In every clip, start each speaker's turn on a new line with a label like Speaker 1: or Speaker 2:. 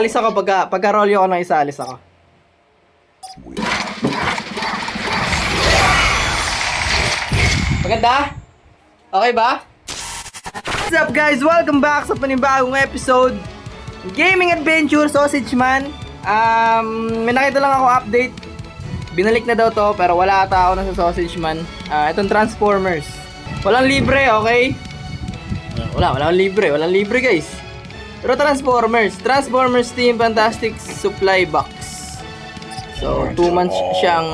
Speaker 1: Alis ako pagka-rolyo ako ng isa, alis ako. Maganda? Okay ba? What's up guys? Welcome back sa panibagong episode Gaming Adventure Sausage Man. May nakita lang ako update. Binalik na daw to pero wala ata ako na sa Sausage Man. Itong Transformers. Walang libre, okay? Walang libre guys. Pero Transformers Team Fantastic Supply Box. So 2 months siyang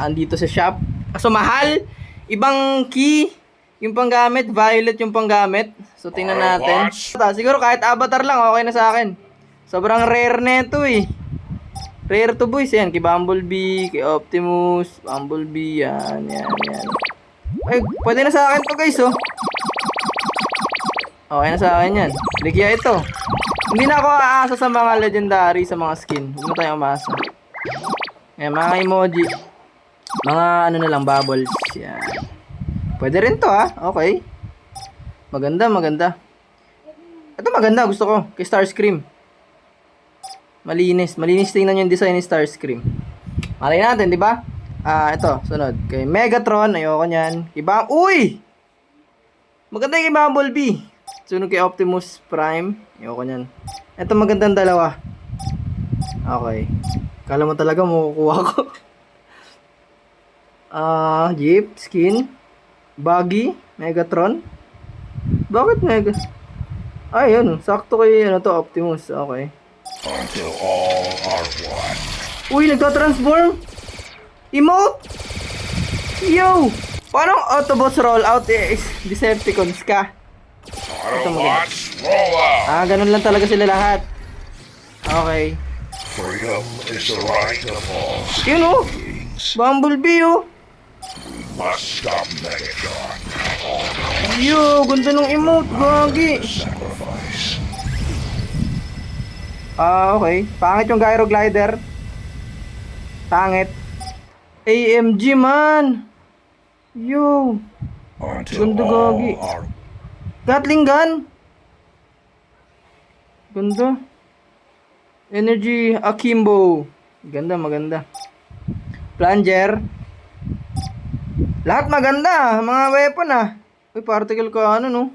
Speaker 1: andito sa shop. So mahal. Ibang key yung panggamit, violet yung panggamit. So tingnan natin. Siguro kahit avatar lang okay na sa akin. Sobrang rare nito eh. Rare to boys yan. Kay Bumblebee, kay Optimus, Bumblebee, yan. Ay, pwede na sa akin to guys oh. Okay na sa akin yan. Ligya ito. Hindi na ako aasa sa mga legendary, sa mga skin. Huwag na tayo umasa. Ayan, mga emoji. Mga ano na lang, bubbles. Yan. Pwede rin to ha. Okay. Maganda. Ito maganda, gusto ko. Kay Starscream. Malinis tingnan yung design ni Starscream. Malay natin, di ba? Ito, sunod. Kay Megatron, ayoko niyan. Uy! Maganda yung kay Bumblebee. Sunod kay Optimus Prime. Ayoko niyan. Ito magandang dalawa. Okay. Kala mo talaga makukuha ko. Jeep, skin. Buggy, Megatron. Bakit Mega? Yun. Sakto kay Optimus. Okay.
Speaker 2: Until all are one.
Speaker 1: Uy, nagtatransform. Emote. Yo! Parang Autobots rollout Decepticons ka.
Speaker 2: Autobots, roll out!
Speaker 1: Ganun lang talaga sila lahat. Okay.
Speaker 2: Freedom is the right of all
Speaker 1: Yun oh!
Speaker 2: beings.
Speaker 1: Bumblebee oh!
Speaker 2: We must stop Megatron.
Speaker 1: Yo! Ganda ng emote, gagi!
Speaker 2: Sacrifice.
Speaker 1: Okay. Pangit yung Gyro Glider. Pangit. AMG man! Yo!
Speaker 2: Until
Speaker 1: Ganda,
Speaker 2: all
Speaker 1: gagi.
Speaker 2: are
Speaker 1: Gatling gun! Ganda. Energy Akimbo. Maganda. Plunger. Lahat maganda. Mga weapon Uy, particle ka no?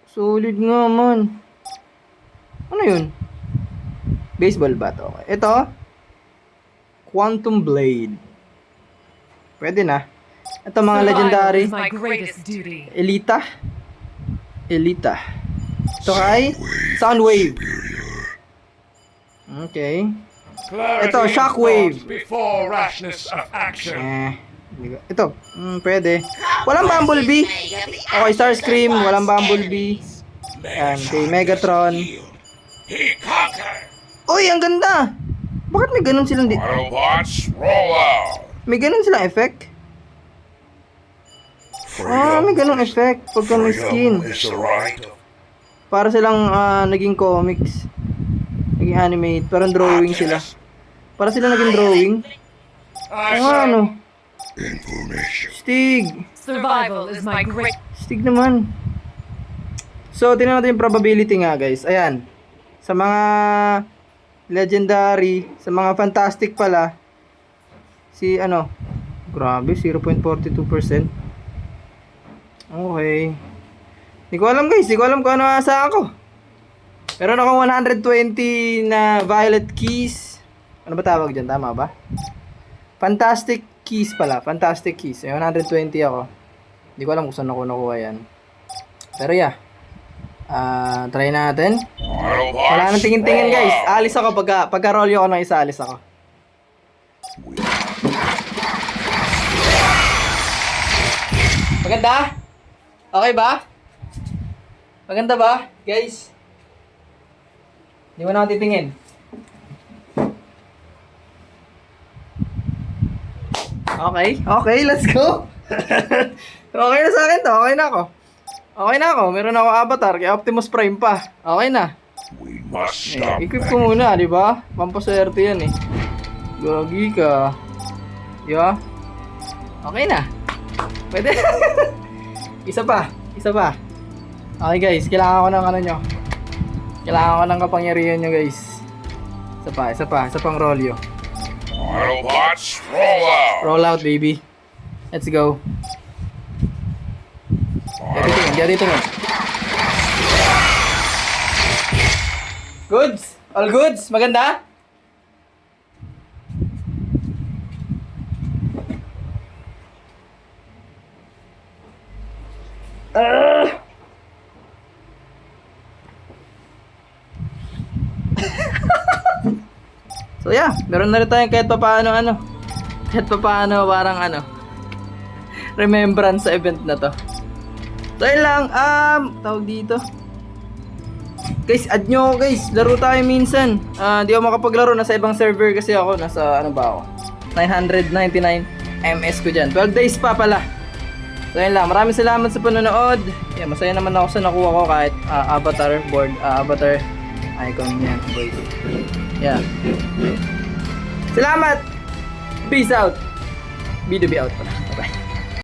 Speaker 1: Solid nga man. Ano yun? Baseball bat. Okay. Ito. Quantum Blade. Pwede na. Ito mga legendary. Elita. Ito kay Soundwave. Okay. Ito, Shockwave.
Speaker 2: before rashness of action.
Speaker 1: Ito, pwede. Walang Bumblebee. Okay, Starscream, walang Bumblebee. Yan, kay Megatron.
Speaker 2: He conquered.
Speaker 1: Uy, ang ganda! Bakit may ganun silang
Speaker 2: Autobots, roll out!
Speaker 1: may ganun silang effect? May ganung effect pagka may skin.
Speaker 2: Freedom is the right of
Speaker 1: Para silang naging comics. Naging animate. Parang drawing sila. Para sila naging drawing. Ano?
Speaker 2: information.
Speaker 1: Stig!
Speaker 3: Survival is my great.
Speaker 1: Stig naman. So, tingnan natin yung probability nga guys. Ayan. Sa mga legendary, sa mga fantastic pala, grabe, 0.42%. Okay. Hindi ko alam guys, hindi ko alam kung ano asa ako. Meron akong 120 na violet keys. Ano ba tawag dyan? Tama ba? Fantastic keys pala. Fantastic keys. May 120 ako. Hindi ko alam kung saan ako nakuha yan. Pero yeah. Try natin.
Speaker 2: Autobots,
Speaker 1: Wala nang tingin-tingin
Speaker 2: roll
Speaker 1: guys.
Speaker 2: out!
Speaker 1: Alis ako pagka-rolyo ako ng isa, alis ako. Maganda? Okay ba? Maganda ba, guys? Hindi mo na ako titingin. Okay, let's go. Okay na sa akin to, okay na ako. Meron ako avatar, kay Optimus Prime pa. Okay na.
Speaker 2: We must stop
Speaker 1: Equip ko muna, di ba? Pampaswerte yan eh. Gagi ka. Yeah. Okay na. Pwede. Isa pa. Okay guys, kailangan ko ng ano nyo. Kailangan ko ng kapangyarihan nyo guys. Isa pang rolyo.
Speaker 2: Autobots, roll out.
Speaker 1: Roll out baby. Let's go. Di tingin. Goods? All goods? Maganda? So yeah, meron na rin tayong kahit papaano parang remembrance sa event na to. So yun lang, tawag dito. Guys, add nyo ako guys, laro tayo minsan. Di ako makapaglaro, nasa ibang server kasi ako, nasa 999 MS ko dyan. 12 days pa pala. So yun lang, maraming salamat sa panonood. Yeah, masaya naman ako sa nakuha ko kahit avatar board, avatar icon yan boys. Yeah. Salamat! Peace out! B2B out pala. Bye-bye.